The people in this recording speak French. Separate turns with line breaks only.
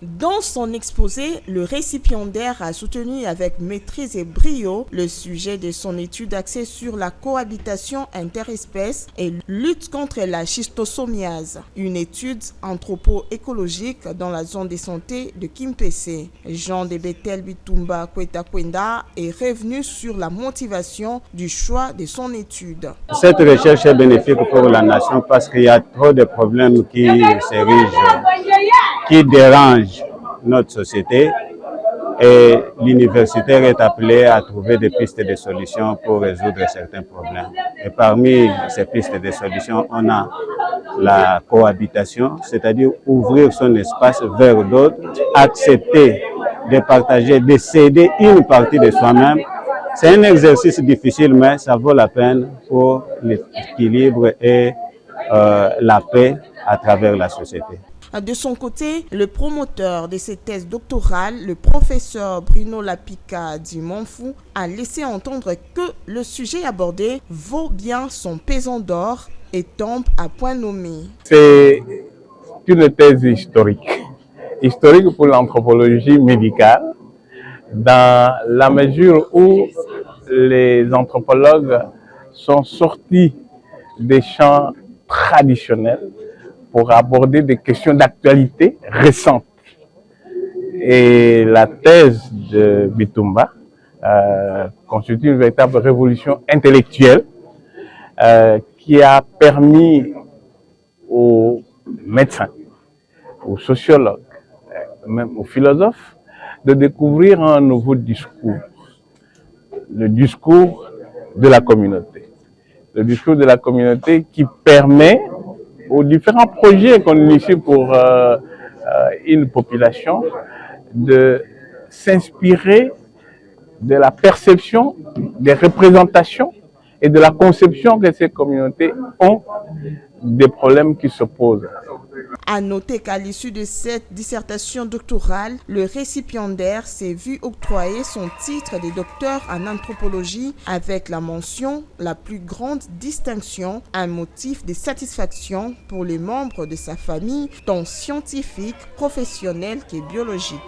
Dans son exposé, le récipiendaire a soutenu avec maîtrise et brio le sujet de son étude axée sur la cohabitation interespèces et lutte contre la schistosomiase, une étude anthropo-écologique dans la zone de santé de Kimpese. Jean de Bethel Bitumba Kweta Kwenda est revenu sur la motivation du choix de son étude.
Cette recherche est bénéfique pour la nation parce qu'il y a trop de problèmes qui s'érigent, qui dérangent notre société, et l'universitaire est appelé à trouver des pistes de solutions pour résoudre certains problèmes. Et parmi ces pistes de solutions, on a la cohabitation, c'est-à-dire ouvrir son espace vers d'autres, accepter de partager, de céder une partie de soi-même. C'est un exercice difficile, mais ça vaut la peine pour l'équilibre et la paix à travers la société.
De son côté, le promoteur de cette thèse doctorale, le professeur Bruno Lapika Dimonfou, a laissé entendre que le sujet abordé vaut bien son pesant d'or et tombe à point nommé.
C'est une thèse historique pour l'anthropologie médicale, dans la mesure où les anthropologues sont sortis des champs traditionnels pour aborder des questions d'actualité récentes. Et la thèse de Bitumba constitue une véritable révolution intellectuelle qui a permis aux médecins, aux sociologues, même aux philosophes, de découvrir un nouveau discours, le discours de la communauté. Le discours de la communauté qui permet aux différents projets qu'on initie pour une population de s'inspirer de la perception, des représentations et de la conception que ces communautés ont des problèmes qui se posent.
À noter qu'à l'issue de cette dissertation doctorale, le récipiendaire s'est vu octroyer son titre de docteur en anthropologie avec la mention « La plus grande distinction », un motif de satisfaction pour les membres de sa famille, tant scientifique, professionnelle que biologique.